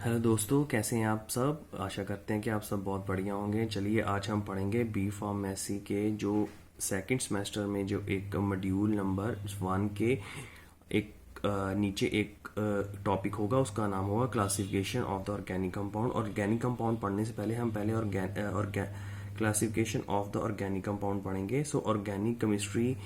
Hello दोस्तों, कैसे हैं आप सब। आशा करते हैं कि आप सब बहुत बढ़िया होंगे। चलिए आज हम पढ़ेंगे बी फार्मेसी के जो सेकंड सेमेस्टर में जो एक मॉड्यूल नंबर 1 के एक नीचे एक टॉपिक होगा, उसका नाम होगा classification of the organic compound. Organic compound पढ़ने से पहले हम पहले classification of the organic compound पढ़ेंगे। सो ऑर्गेनिक केमिस्ट्री,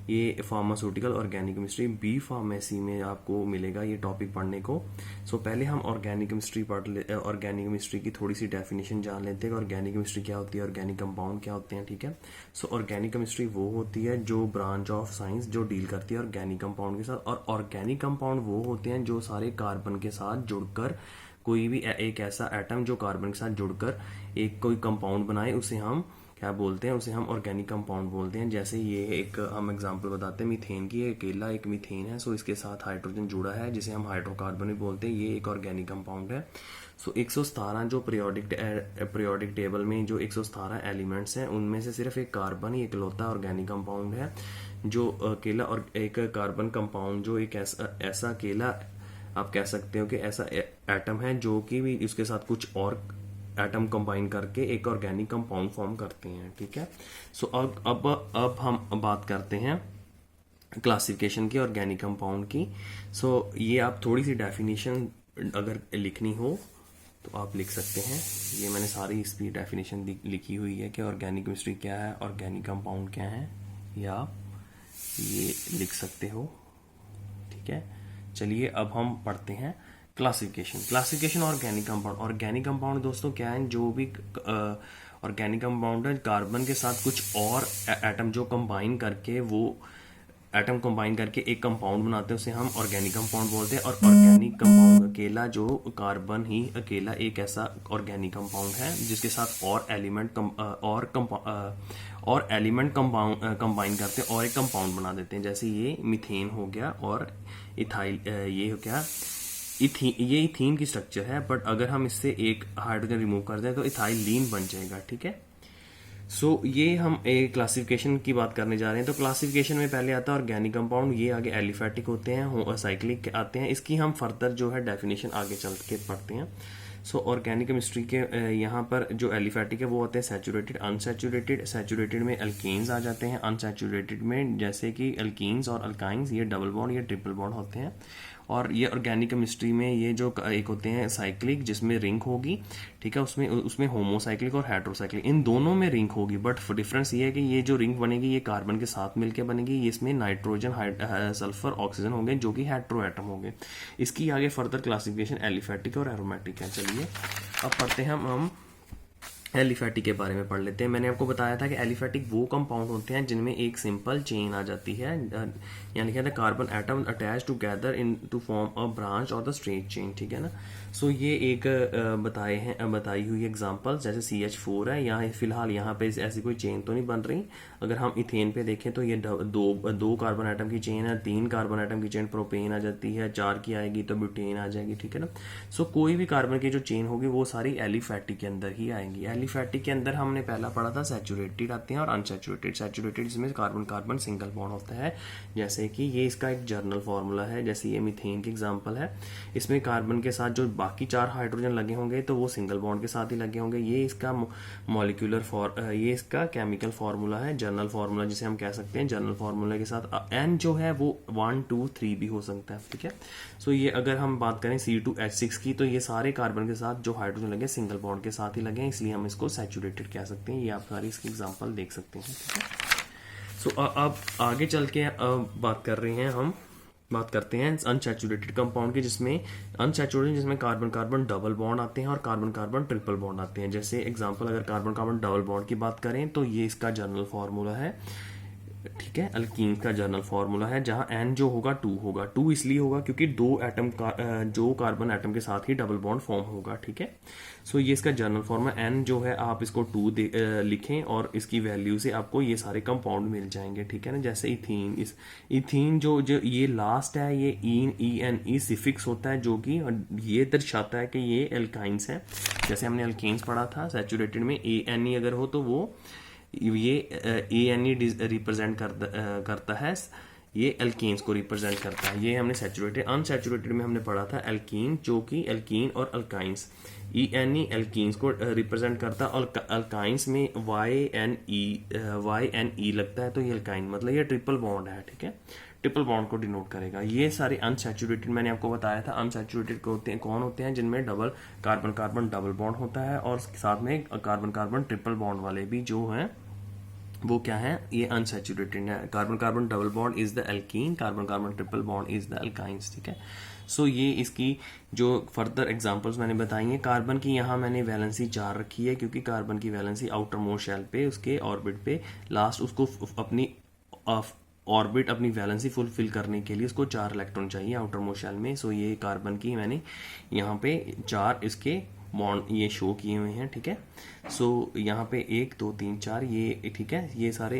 ये pharmaceutical organic chemistry B pharmacy में आपको मिलेगा ये टॉपिक पढ़ने को। सो पहले हम ऑर्गेनिक केमिस्ट्री ऑर्गेनिक केमिस्ट्री की थोड़ी सी डेफिनेशन जान लेते हैं। ऑर्गेनिक केमिस्ट्री क्या होती है, ऑर्गेनिक कंपाउंड क्या होते हैं, ठीक है। सो ऑर्गेनिक केमिस्ट्री वो होती है जो ब्रांच ऑफ साइंस जो डील करती है ऑर्गेनिक कंपाउंड के साथ। और ऑर्गेनिक कंपाउंड वो होते हैं जो सारे कार्बन के साथ जुड़कर कोई भी एक ऐसा एटम जो कार्बन के साथ जुड़कर एक कोई कंपाउंड बनाए, उसे हम क्या बोलते हैं, उसे हम ऑर्गेनिक कंपाउंड बोलते हैं। जैसे ये एक हम एग्जांपल बताते हैं मीथेन की। अकेला एक मीथेन है, सो इसके साथ हाइड्रोजन जुड़ा है जिसे हम हाइड्रोकार्बन भी बोलते हैं। ये एक ऑर्गेनिक कंपाउंड है। सो 117 जो पीरियोडिक टेबल में जो 117 एलिमेंट्स हैं, उनमें से सिर्फ एक कार्बन ही इकलौता ऑर्गेनिक कंपाउंड है जो अकेला, और एक कार्बन कंपाउंड जो एक ऐसा अकेला आप कह सकते हो कि ऐसा एटम है जो कि भी इसके साथ कुछ और एटम कंबाइन करके एक ऑर्गेनिक कंपाउंड फॉर्म करते हैं, ठीक है। सो अब हम बात करते हैं क्लासिफिकेशन की ऑर्गेनिक कंपाउंड की। सो ये आप थोड़ी सी डेफिनेशन अगर लिखनी हो तो आप लिख सकते हैं। ये मैंने सारी इसकी डेफिनेशन लिखी हुई है कि ऑर्गेनिक केमिस्ट्री क्या है, ऑर्गेनिक कंपाउंड क्या है, या आप ये लिख सकते हो, ठीक है। चलिए अब हम पढ़ते हैं क्लासिफिकेशन ऑर्गेनिक कंपाउंड दोस्तों क्या है, जो भी ऑर्गेनिक कंपाउंड है कार्बन के साथ कुछ और एटम जो कंबाइन करके एक कंपाउंड बनाते हैं, उसे हम ऑर्गेनिक कंपाउंड बोलते हैं। और ऑर्गेनिक कंपाउंड अकेला जो कार्बन ही अकेला एक ऐसा ऑर्गेनिक कंपाउंड है जिसके साथ और एलिमेंट कंबाइन करते हैं और एक कंपाउंड बना देते हैं। जैसे ये मीथेन हो गया और इथाइल, ये हो गया ये इथीन की स्ट्रक्चर है, बट अगर हम इससे एक हाइड्रोजन रिमूव कर दें तो इथाइलीन बन जाएगा, ठीक है। सो ये हम एक क्लासिफिकेशन की बात करने जा रहे हैं। तो क्लासिफिकेशन में पहले आता है ऑर्गेनिक कंपाउंड, ये आगे एलिफेटिक होते हैं, साइक्लिक आते हैं। इसकी हम फर्दर जो है डेफिनेशन आगे चल के पढ़ते हैं। सो ऑर्गेनिक केमिस्ट्री के यहाँ पर जो एलिफेटिक है वो होते हैं सैचुरेटेड, अनसैचुरेटेड। सैचुरेटेड में अल्केन्स आ जाते हैं, अनसैचुरेटेड में जैसे कि अल्कीन्स और अल्काइंस, ये डबल बॉन्ड या ट्रिपल बॉन्ड होते हैं। और ये ऑर्गेनिक केमिस्ट्री में ये जो एक होते हैं साइक्लिक जिसमें रिंग होगी, ठीक है, उसमें होमोसाइक्लिक और हेट्रोसाइक्लिक, इन दोनों में रिंग होगी। बट डिफरेंस ये है कि ये जो रिंग बनेगी ये कार्बन के साथ मिलकर बनेगी, ये इसमें नाइट्रोजन सल्फर ऑक्सीजन होंगे जो कि हेट्रो एटम होंगे। इसकी आगे फर्दर क्लासिफिकेशन एलिफेटिक और एरोमेटिक है। चलिए अब पढ़ते हैं हम एलिफेटिक के बारे में पढ़ लेते हैं। मैंने आपको बताया था कि एलिफेटिक वो कंपाउंड होते हैं जिनमें एक सिंपल चेन आ जाती है, यानी कि carbon atom attach together in to form a branch और द स्ट्रेट चेन, ठीक है ना। सो ये एक बताई हुई एग्जांपल, जैसे CH4 है, यहाँ फिलहाल यहाँ पे ऐसी कोई चेन तो नहीं बन रही। अगर हम इथेन पे देखें तो ये दो कार्बन एटम की चेन है, 3 कार्बन एटम की चेन प्रोपेन आ जाती है, 4 की आएगी तो ब्यूटेन आ जाएगी, ठीक है ना। सो कोई भी कार्बन की जो चेन होगी वो सारी एलिफेटिक के अंदर ही आएंगी। एलिफेटिक के अंदर हमने पहला पढ़ा था सैचुरेटेड आते हैं और अनसैचुरेटेड। सैचुरेटेड जिसमें कार्बन कार्बन सिंगल बॉन्ड होता है, जैसे कि ये इसका एक जर्नल फार्मूला है। जैसे ये मीथेन की एग्जांपल है, इसमें कार्बन के साथ जो बाकी 4 हाइड्रोजन लगे होंगे तो वो सिंगल बॉन्ड के साथ ही लगे होंगे। ये इसका ये इसका केमिकल फार्मूला है, जर्नल फार्मूला जिसे हम कह सकते हैं। जर्नल फार्मूला के साथ एन जो है वो 1 2 3 भी हो सकता है, ठीक है। सो ये अगर हम बात करें C2H6 की, तो ये सारे कार्बन के साथ जो हाइड्रोजन लगे सिंगल बॉन्ड के साथ ही लगे हैं, इसलिए हम इसको सैचुरेटेड कह सकते हैं। ये आप सारी इसकी एग्जांपल देख सकते हैं, ठीक है। सो अब आगे चल के बात करते हैं अनसैचुरेटेड कंपाउंड की, जिसमें कार्बन कार्बन डबल बॉन्ड आते हैं और कार्बन कार्बन ट्रिपल बॉन्ड आते हैं। जैसे एग्जांपल अगर कार्बन कार्बन डबल बॉन्ड की बात करें तो ये इसका जर्नल फार्मूला है, ठीक है। अल्कीन का जर्नल फार्मूला है जहां एन जो होगा 2 होगा। 2 इसलिए होगा क्योंकि जो कार्बन एटम के साथ ही डबल बॉन्ड फॉर्म होगा, ठीक है। सो ये इसका जर्नल फार्मूला एन जो है, आप इसको 2 लिखें और इसकी वैल्यू से आपको ये सारे कंपाउंड मिल जाएंगे, ठीक है ना। जैसे इथीन जो ये लास्ट है, ये ENE सिफिक्स होता है जो कि ये दर्शाता है कि ये एल्काइंस है। जैसे हमने अल्केन्स पढ़ा था, सैचुरेटेड में ANE अगर हो तो वो ये ANE रिप्रेजेंट करता है ये एल्कीन्स को रिप्रेजेंट करता है। ये हमने सैचुरेटेड। अनसैचुरेटेड में हमने पढ़ा था एल्कीन, जो कि एल्कीन और अल्काइंस, ENE एल्कीन्स को रिप्रेजेंट करता है, और अल्काइंस में YNE लगता है, तो ये एल्काइन मतलब ये ट्रिपल बॉन्ड है, ठीक है, ट्रिपल बॉन्ड को डिनोट करेगा। ये सारे अनसैचुरेटेड मैंने आपको बताया था। अनसैचुरेटेड कौन होते हैं? जिनमें double carbon carbon double bond होता है, और साथ में कार्बन कार्बन ट्रिपल बॉन्ड वाले भी जो हैं वो क्या है? ये अनसैचुरेटेड है। Carbon carbon double bond is the alkene, carbon carbon triple bond is the alkynes, ठीक है। सो ये इसकी जो फर्दर एग्जांपल्स मैंने बताई हैं। कार्बन की यहाँ मैंने वैलेंसी 4 रखी है, क्योंकि कार्बन की वैलेंसी आउटर मोस्ट शेल पे, उसके ऑर्बिट पे लास्ट, उसको अपनी ऑर्बिट अपनी वैलेंसी फुलफिल करने के लिए उसको 4 इलेक्ट्रॉन चाहिए आउटर मोस्ट शेल में। सो ये कार्बन की मैंने यहाँ पे 4 इसके बॉन्ड ये शो किए हुए हैं, ठीक है। सो यहाँ पे 1 2 3 4 ये, ठीक है, ये सारे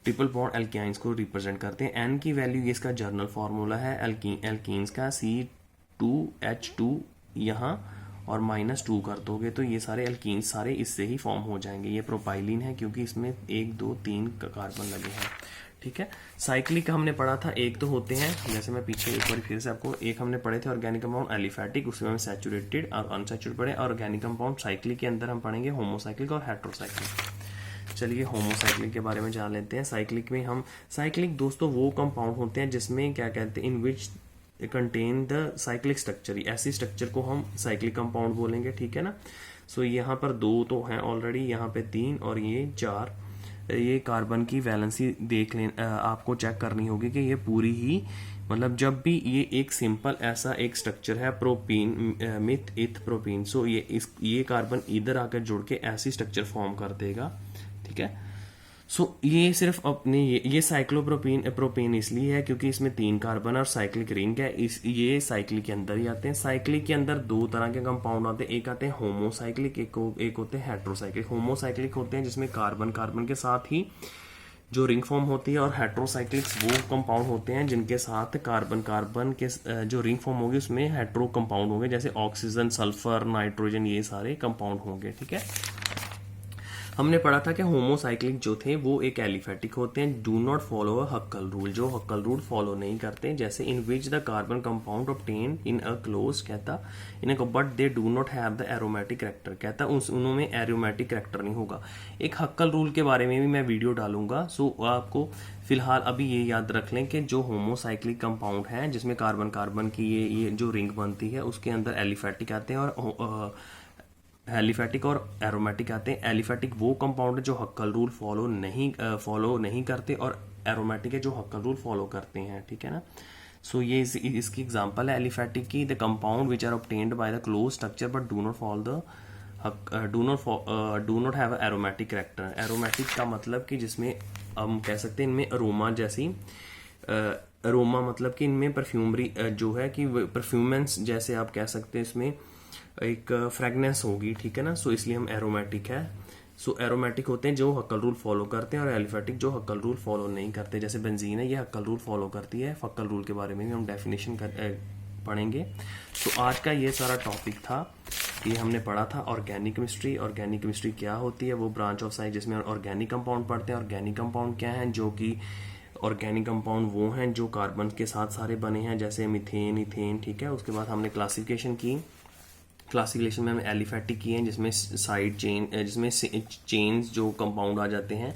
ट्रिपल बॉन्ड एल्काइंस को रिप्रेजेंट करते हैं। एन की वैल्यू, ये इसका जर्नल फार्मूला है एल्कीन्स का, C2H2 यहाँ और -2 कर दोगे तो ये सारे एल्कीन्स सारे इससे ही फॉर्म हो जाएंगे। ये प्रोपाइलिन है, क्योंकि इसमें 1 2 3 कार्बन लगे हैं, ठीक है। साइक्लिक का हमने पढ़ा था, एक तो होते हैं, जैसे मैं पीछे एक बार फिर से आपको, एक हमने पढ़े थे ऑर्गेनिक कंपाउंड एलिफैटिक, उसमें हम सैचुरेटेड और अनसैचुरेटेड पढ़े। और ऑर्गेनिक कंपाउंड साइक्लिक के अंदर हम पढ़ेंगे होमोसाइक्लिक और हेट्रोसाइक्लिक। चलिए होमोसाइक्लिक के बारे में जान लेते हैं। साइक्लिक में हम, साइक्लिक दोस्तों वो कंपाउंड होते हैं जिसमें क्या कहते हैं, in which contain the cyclic structure, ऐसी स्ट्रक्चर को हम साइक्लिक कंपाउंड बोलेंगे, ठीक है ना। सो यहाँ पर 2 तो हैं ऑलरेडी, यहाँ पे 3 और ये 4। ये कार्बन की वैलेंसी देख लें, आपको चेक करनी होगी कि ये पूरी ही, मतलब जब भी ये एक सिंपल ऐसा एक स्ट्रक्चर है प्रोपीन मिथ इथ प्रोपीन, सो ये कार्बन इधर आकर जुड़ के ऐसी स्ट्रक्चर फॉर्म कर देगा, ठीक है। सो ये सिर्फ अपने ये साइक्लोप्रोपीन इसलिए है क्योंकि इसमें 3 कार्बन और साइक्लिक रिंग है, ये साइक्लिक के अंदर ही आते हैं। साइक्लिक के अंदर 2 तरह के कंपाउंड आते हैं, एक आते हैं होमोसाइक्लिक, एक होते हैं हेट्रोसाइक्लिक। होमोसाइक्लिक होते हैं जिसमें कार्बन कार्बन के साथ ही जो रिंग फॉर्म होती है, और हेट्रोसाइक्लिक्स वो कंपाउंड होते हैं जिनके साथ कार्बन कार्बन के जो रिंग फॉर्म होगी उसमें हेट्रो कंपाउंड होंगे, जैसे ऑक्सीजन, सल्फर, नाइट्रोजन, ये सारे कंपाउंड होंगे, ठीक है। हमने पढ़ा था कि होमोसाइक्लिक जो थे वो एक एलिफैटिक होते हैं, do not follow a Huckel rule, जो हक्कल रूल फॉलो नहीं करते, जैसे in which the carbon compound obtain in a close, कहता in but they do not have the aromatic character, कहता उनमें एरोमेटिक कैरेक्टर नहीं होगा। एक हक्कल रूल के बारे में भी मैं वीडियो डालूंगा। सो आपको फिलहाल अभी ये याद रख लें कि जो होमोसाइक्लिक कंपाउंड है जिसमें कार्बन कार्बन की ये जो रिंग बनती है उसके अंदर एलिफैटिक आते हैं और एलिफैटिक और एरोमेटिक आते हैं। एलिफैटिक वो कंपाउंड है जो हक्कल रूल फॉलो नहीं करते, और एरोमेटिक है जो हक्कल रूल फॉलो करते हैं, ठीक है ना। सो ये इसकी एग्जांपल है एलिफैटिक की, the compound which are obtained by the close structure but do not have aromatic character. Aromatic का मतलब कि जिसमें हम कह सकते हैं इनमें अरोमा जैसी, अरोमा मतलब कि इनमें परफ्यूमरी जो है कि परफ्यूमेंस जैसे आप कह सकते हैं, इसमें एक फ्रेगनेंस होगी, ठीक है ना। सो इसलिए हम एरोमेटिक है। सो एरोमेटिक होते हैं जो हक्कल रूल फॉलो करते हैं, और एलिफैटिक जो हक्कल रूल फॉलो नहीं करते, जैसे बेंजीन है ये हक्कल रूल फॉलो करती है। हक्कल रूल के बारे में भी हम डेफिनेशन पढ़ेंगे। तो आज का ये सारा टॉपिक था, ये हमने पढ़ा था ऑर्गेनिक केमिस्ट्री। ऑर्गेनिक केमिस्ट्री क्या होती है? वो ब्रांच ऑफ साइंस जिसमें ऑर्गेनिक कंपाउंड पढ़ते हैं। ऑर्गेनिक कंपाउंड क्या है? जो कि ऑर्गेनिक कंपाउंड वो हैं जो कार्बन के साथ सारे बने हैं, जैसे मिथेन, इथेन, ठीक है। उसके बाद हमने क्लासिफिकेशन की, क्लासिफिकेशन में हमने एलिफैटिक किए हैं जिसमें साइड चेन, जिसमें चेन्स जो कंपाउंड आ जाते हैं,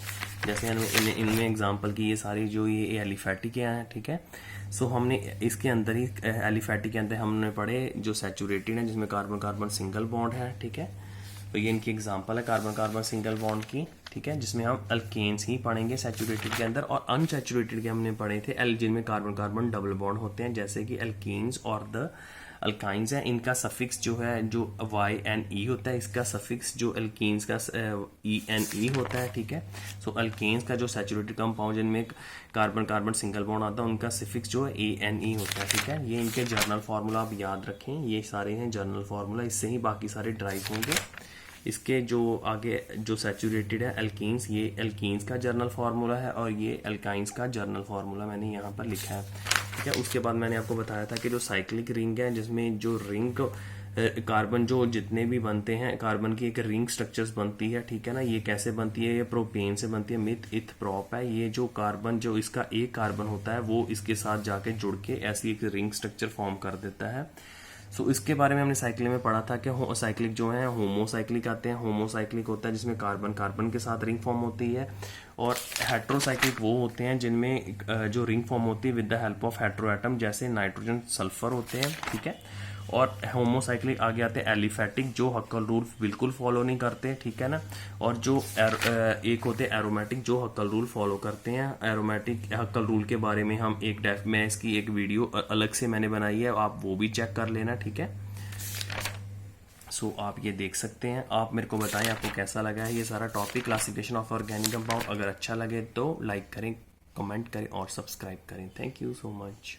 जैसे इनमें एग्जांपल की ये सारी जो ये एलिफैटिक हैं, ठीक है। सो हमने इसके अंदर ही एलिफैटिक के अंदर हमने पढ़े जो सैचुरेटेड है जिसमें कार्बन कार्बन सिंगल बॉन्ड है, ठीक है। तो ये इनकी एग्जांपल है कार्बन कार्बन सिंगल बॉन्ड की, ठीक है, जिसमें हम अल्केन्स ही पढ़ेंगे सैचुरेटेड के अंदर। और अनसैचुरेटेड के हमने पढ़े थे जिनमें कार्बन कार्बन डबल बॉन्ड होते हैं, जैसे कि अल्कीन्स और द अल्काइंस है। इनका सफिक्स जो है जो YNE होता है, इसका सफिक्स जो अल्कीन्स का ENE होता है, ठीक है। सो अल्केन्स का जो सैचुरेटेड कंपाउंड जिनमें कार्बन कार्बन सिंगल बॉन्ड आता है उनका सफिक्स जो है ANE होता है, ठीक है। ये इनके जर्नल फार्मूला आप याद रखें, ये सारे हैं जर्नल फार्मूला, इससे ही बाकी सारे ड्राइव होंगे। इसके जो आगे जो सैचुरेटेड है अल्कीन्स, ये अल्कीन्स का जर्नल फार्मूला है, और ये अल्काइंस का जर्नल फार्मूला मैंने यहाँ पर लिखा है, ठीक है। उसके बाद मैंने आपको बताया था कि जो साइक्लिक रिंग है जिसमें जो कार्बन जो जितने भी बनते हैं, कार्बन की एक रिंग स्ट्रक्चर्स बनती है, ठीक है ना। ये कैसे बनती है? ये प्रोपेन से बनती है, मिथ इथ प्रोप है। ये जो कार्बन, जो इसका एक कार्बन होता है वो इसके साथ जाके जुड़ के ऐसी एक रिंग स्ट्रक्चर फॉर्म कर देता है। सो इसके बारे में हमने साइक्लिक में पढ़ा था कि साइक्लिक जो है होमोसाइक्लिक आते हैं। होमोसाइक्लिक होता है जिसमें कार्बन कार्बन के साथ रिंग फॉर्म होती है, और हेट्रोसाइक्लिक वो होते हैं जिनमें जो रिंग फॉर्म होती है with the help of hetero atom, जैसे नाइट्रोजन सल्फर होते हैं, ठीक है। और होमोसाइक्लिक आगे आते हैं एलिफेटिक, जो हक्कल रूल बिल्कुल फॉलो नहीं करते, ठीक है ना। और जो एक होते हैं एरोमेटिक, जो हक्कल रूल फॉलो करते हैं। एरोमेटिक हक्कल रूल के बारे में हम मैं इसकी एक वीडियो अलग से मैंने बनाई है, आप वो भी चेक कर लेना, ठीक है। सो आप ये देख सकते हैं। आप मेरे को बताएं आपको कैसा लगा है ये सारा topic, classification of organic compound. अगर अच्छा लगे तो लाइक करें, कमेंट करें और सब्सक्राइब करें। Thank you so much.